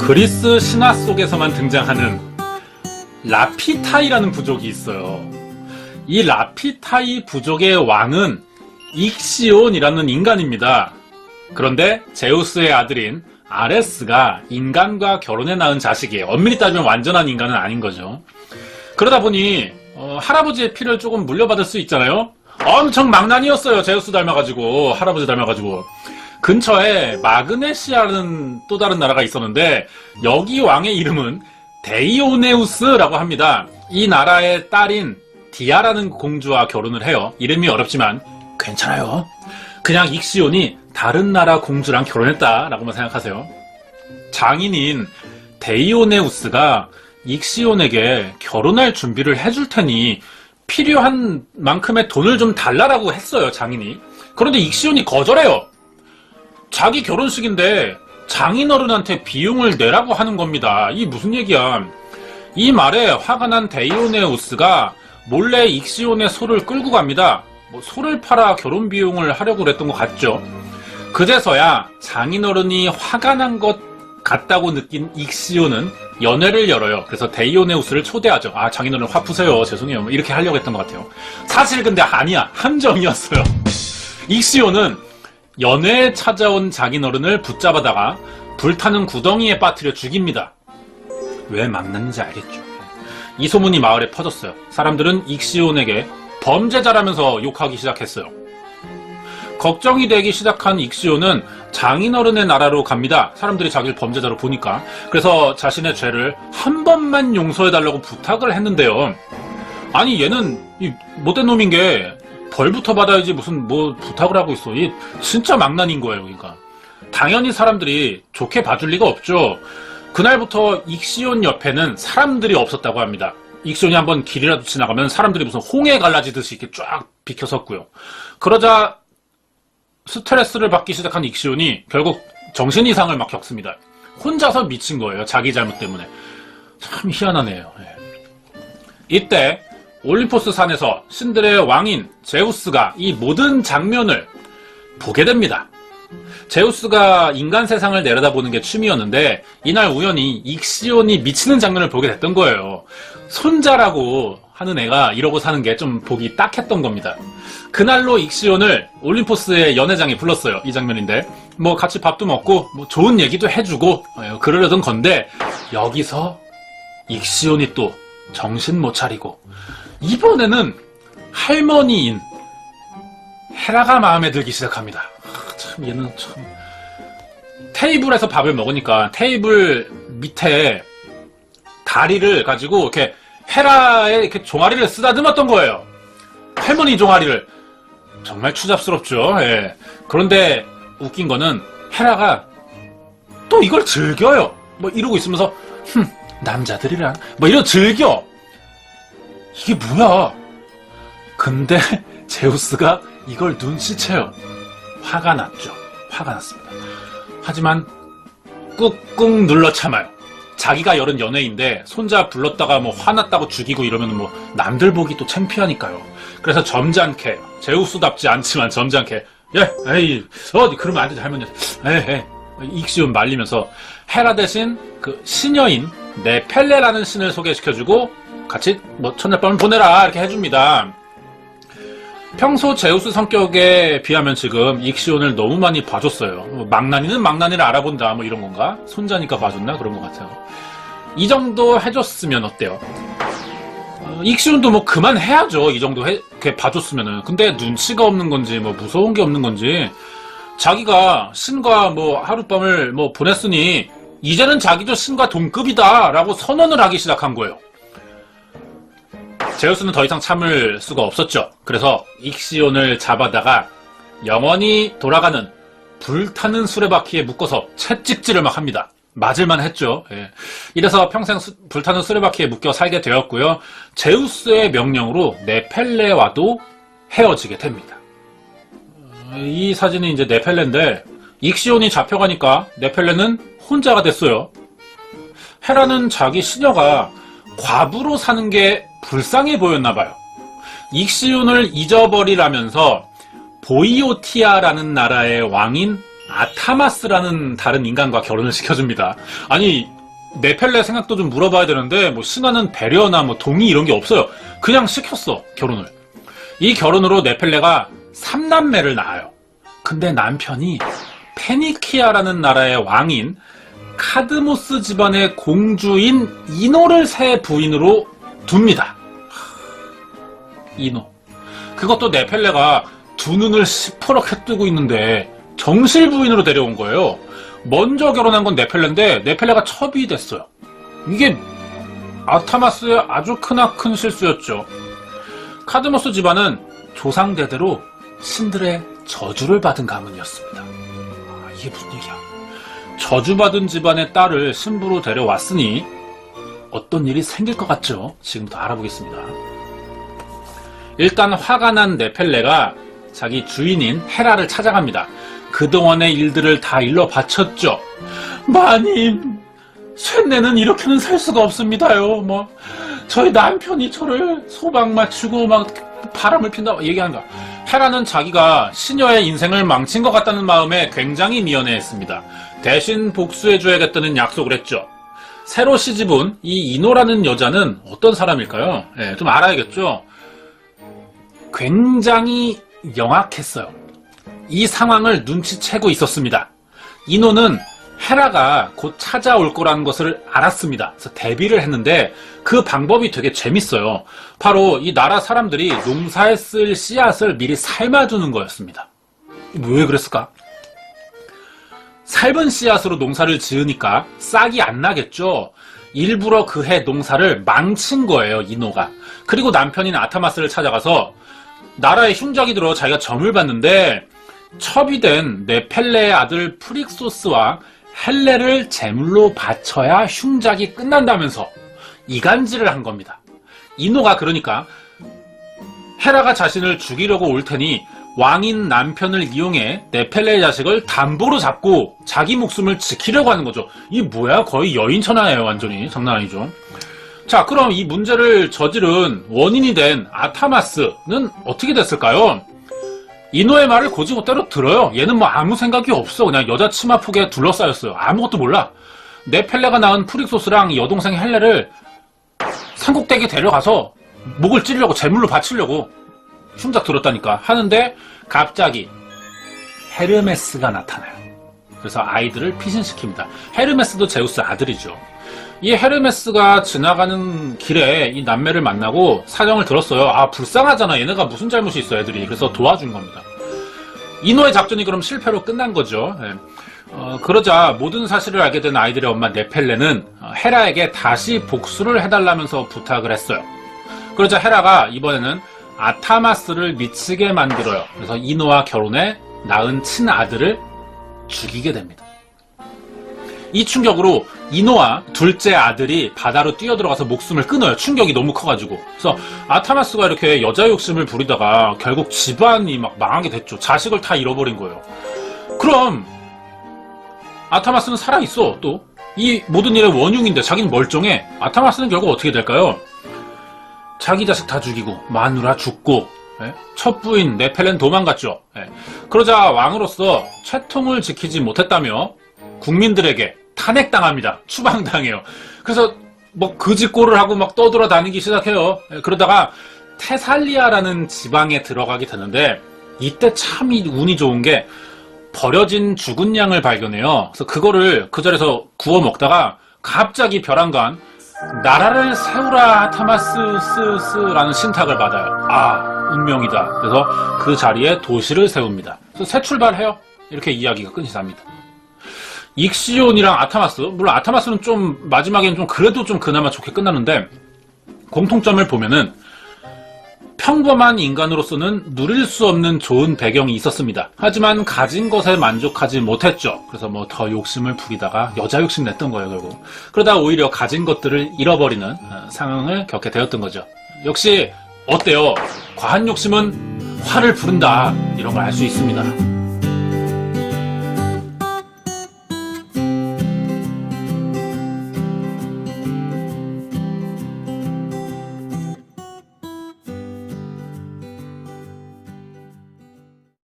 그리스 신화 속에서만 등장하는 라피타이라는 부족이 있어요. 이 라피타이 부족의 왕은 익시온이라는 인간입니다. 그런데 제우스의 아들인 아레스가 인간과 결혼해 낳은 자식이에요. 엄밀히 따지면 완전한 인간은 아닌 거죠. 그러다 보니 할아버지의 피를 조금 물려받을 수 있잖아요. 엄청 망난이었어요. 제우스 닮아가지고, 할아버지 닮아가지고. 근처에 마그네시아라는 또 다른 나라가 있었는데 여기 왕의 이름은 데이오네우스라고 합니다. 이 나라의 딸인 디아라는 공주와 결혼을 해요. 이름이 어렵지만 괜찮아요. 그냥 익시온이 다른 나라 공주랑 결혼했다라고만 생각하세요. 장인인 데이오네우스가 익시온에게 결혼할 준비를 해줄 테니 필요한 만큼의 돈을 좀 달라라고 했어요, 장인이. 그런데 익시온이 거절해요. 자기 결혼식인데 장인어른한테 비용을 내라고 하는 겁니다. 이게 무슨 얘기야. 이 말에 화가 난 데이오네우스가 몰래 익시온의 소를 끌고 갑니다. 소를 팔아 결혼 비용을 하려고 그랬던 것 같죠. 그제서야 장인어른이 화가 난 것 같다고 느낀 익시온은 연회를 열어요. 그래서 데이오네우스를 초대하죠. 아, 장인어른 화 푸세요. 죄송해요. 이렇게 하려고 했던 것 같아요. 사실 근데 아니야. 함정이었어요. 익시온은 연회에 찾아온 장인어른을 붙잡아다가 불타는 구덩이에 빠뜨려 죽입니다. 왜 망났는지 알겠죠. 이 소문이 마을에 퍼졌어요. 사람들은 익시온에게 범죄자라면서 욕하기 시작했어요. 걱정이 되기 시작한 익시온은 장인어른의 나라로 갑니다. 사람들이 자기를 범죄자로 보니까. 그래서 자신의 죄를 한 번만 용서해달라고 부탁을 했는데요. 아니, 얘는 못된 놈인 게 벌부터 받아야지 무슨 부탁을 하고 있어. 이 진짜 망난인 거예요, 그러니까. 당연히 사람들이 좋게 봐줄 리가 없죠. 그날부터 익시온 옆에는 사람들이 없었다고 합니다. 익시온이 한번 길이라도 지나가면 사람들이 무슨 홍해 갈라지듯이 이렇게 쫙 비켜섰고요. 그러자 스트레스를 받기 시작한 익시온이 결국 정신 이상을 막 겪습니다. 혼자서 미친 거예요, 자기 잘못 때문에. 참 희한하네요. 이때 올림포스 산에서 신들의 왕인 제우스가 이 모든 장면을 보게 됩니다. 제우스가 인간 세상을 내려다보는 게 취미였는데 이날 우연히 익시온이 미치는 장면을 보게 됐던 거예요. 손자라고 하는 애가 이러고 사는 게 좀 보기 딱했던 겁니다. 그날로 익시온을 올림포스의 연회장에 불렀어요. 이 장면인데 같이 밥도 먹고 좋은 얘기도 해주고 그러려던 건데 여기서 익시온이 또 정신 못 차리고 이번에는 할머니인 헤라가 마음에 들기 시작합니다. 참 얘는 참 테이블에서 밥을 먹으니까 테이블 밑에 다리를 가지고 이렇게 헤라의 이렇게 종아리를 쓰다듬었던 거예요. 할머니 종아리를. 정말 추잡스럽죠. 예. 그런데 웃긴 거는 헤라가 또 이걸 즐겨요. 이러고 있으면서 남자들이란 이러고 즐겨. 이게 뭐야? 근데 제우스가 이걸 눈치채요. 화가 났죠. 화가 났습니다. 하지만 꾹꾹 눌러 참아요. 자기가 열은 연애인데 손자 불렀다가 화났다고 죽이고 이러면 남들 보기 또 창피하니까요. 그래서 점잖게, 제우스답지 않지만 점잖게, 에이, 그러면 안 되지, 할머니. 익시온 말리면서 헤라 대신 그 시녀인 네펠레라는 신을 소개시켜주고 같이 첫날밤을 보내라 이렇게 해줍니다. 평소 제우스 성격에 비하면 지금 익시온을 너무 많이 봐줬어요. 망나니는 망나니를 알아본다 이런 건가? 손자니까 봐줬나? 그런 것 같아요. 이 정도 해줬으면 어때요? 익시온도 그만해야죠. 이 정도 이렇게 봐줬으면은. 근데 눈치가 없는 건지 무서운 게 없는 건지 자기가 신과 하룻밤을 보냈으니 이제는 자기도 신과 동급이다 라고 선언을 하기 시작한 거예요. 제우스는 더 이상 참을 수가 없었죠. 그래서 익시온을 잡아다가 영원히 돌아가는 불타는 수레바퀴에 묶어서 채찍질을 막 합니다. 맞을만 했죠. 예. 이래서 평생 불타는 수레바퀴에 묶여 살게 되었고요. 제우스의 명령으로 네펠레와도 헤어지게 됩니다. 이 사진이 이제 네펠레인데 익시온이 잡혀가니까 네펠레는 혼자가 됐어요. 헤라는 자기 시녀가 과부로 사는 게 불쌍해 보였나봐요. 익시온을 잊어버리라면서 보이오티아라는 나라의 왕인 아타마스라는 다른 인간과 결혼을 시켜줍니다. 아니 네펠레 생각도 좀 물어봐야 되는데 뭐 신하는 배려나 뭐 동의 이런 게 없어요. 그냥 시켰어, 결혼을. 이 결혼으로 네펠레가 3남매를 낳아요. 근데 남편이 페니키아라는 나라의 왕인 카드모스 집안의 공주인 이노를 새 부인으로 둡니다. 이노. 그것도 네펠레가 두 눈을 시퍼렇게 뜨고 있는데 정실 부인으로 데려온 거예요. 먼저 결혼한 건 네펠레인데 네펠레가 첩이 됐어요. 이게 아타마스의 아주 크나큰 실수였죠. 카드모스 집안은 조상대대로 신들의 저주를 받은 가문이었습니다. 이게 무슨 얘기야? 저주받은 집안의 딸을 신부로 데려왔으니 어떤 일이 생길 것 같죠? 지금부터 알아보겠습니다. 일단 화가 난 네펠레가 자기 주인인 헤라를 찾아갑니다. 그동안의 일들을 다 일러 바쳤죠. 마님, 쇳내는 이렇게는 살 수가 없습니다요. 저희 남편이 저를 소방 맞추고 바람을 핀다 얘기하는 거야. 헤라는 자기가 시녀의 인생을 망친 것 같다는 마음에 굉장히 미안해했습니다. 대신 복수해줘야겠다는 약속을 했죠. 새로 시집온 이 이노라는 여자는 어떤 사람일까요? 좀 알아야겠죠. 굉장히 영악했어요. 이 상황을 눈치채고 있었습니다. 이노는 헤라가 곧 찾아올 거라는 것을 알았습니다. 그래서 대비를 했는데 그 방법이 되게 재밌어요. 바로 이 나라 사람들이 농사에 쓸 씨앗을 미리 삶아두는 거였습니다. 왜 그랬을까? 삶은 씨앗으로 농사를 지으니까 싹이 안 나겠죠. 일부러 그 해 농사를 망친 거예요, 이노가. 그리고 남편인 아타마스를 찾아가서 나라에 흉작이 들어 자기가 점을 봤는데 첩이 된 네펠레의 아들 프릭소스와 헬레를 제물로 바쳐야 흉작이 끝난다면서 이간질을 한 겁니다. 이노가 그러니까 헤라가 자신을 죽이려고 올 테니 왕인 남편을 이용해 네펠레의 자식을 담보로 잡고 자기 목숨을 지키려고 하는 거죠. 이 뭐야? 거의 여인천하예요. 완전히. 장난 아니죠. 자, 그럼 이 문제를 저지른 원인이 된 아타마스는 어떻게 됐을까요? 이노의 말을 곧이곧대로 들어요. 얘는 아무 생각이 없어. 그냥 여자 치마 폭에 둘러싸였어요. 아무것도 몰라. 네펠레가 낳은 프릭소스랑 여동생 헬레를 산꼭대기에 데려가서 목을 찌르려고 제물로 바치려고 흉작 들었다니까 하는데 갑자기 헤르메스가 나타나요. 그래서 아이들을 피신시킵니다. 헤르메스도 제우스 아들이죠. 이 헤르메스가 지나가는 길에 이 남매를 만나고 사정을 들었어요. 아, 불쌍하잖아. 얘네가 무슨 잘못이 있어, 애들이. 그래서 도와준 겁니다. 이노의 작전이 그럼 실패로 끝난 거죠. 그러자 모든 사실을 알게 된 아이들의 엄마 네펠레는 헤라에게 다시 복수를 해달라면서 부탁을 했어요. 그러자 헤라가 이번에는 아타마스를 미치게 만들어요. 그래서 이노와 결혼해 낳은 친아들을 죽이게 됩니다. 이 충격으로 이노와 둘째 아들이 바다로 뛰어들어가서 목숨을 끊어요. 충격이 너무 커가지고. 그래서 아타마스가 이렇게 여자 욕심을 부리다가 결국 집안이 망하게 됐죠. 자식을 다 잃어버린 거예요. 그럼 아타마스는 살아있어. 또 이 모든 일의 원흉인데 자기는 멀쩡해. 아타마스는 결국 어떻게 될까요? 자기 자식 다 죽이고 마누라 죽고 첫 부인 네펠레는 도망갔죠. 그러자 왕으로서 채통을 지키지 못했다며 국민들에게 탄핵당합니다. 추방당해요. 그래서 그짓골을 하고 떠돌아다니기 시작해요. 그러다가 테살리아라는 지방에 들어가게 되는데 이때 참 운이 좋은 게 버려진 죽은 양을 발견해요. 그래서 그거를 그 자리에서 구워 먹다가 갑자기 벼랑간 나라를 세우라 타마스스라는 신탁을 받아요. 아, 운명이다. 그래서 그 자리에 도시를 세웁니다. 그래서 새 출발해요. 이렇게 이야기가 끝이 납니다. 익시온이랑 아타마스, 물론 아타마스는 좀 마지막에는 좀 그래도 좀 그나마 좋게 끝나는데 공통점을 보면은 평범한 인간으로서는 누릴 수 없는 좋은 배경이 있었습니다. 하지만 가진 것에 만족하지 못했죠. 그래서 더 욕심을 부리다가 여자 욕심 냈던 거예요, 결국. 그러다 오히려 가진 것들을 잃어버리는 상황을 겪게 되었던 거죠. 역시 어때요? 과한 욕심은 화를 부른다. 이런 걸 알 수 있습니다.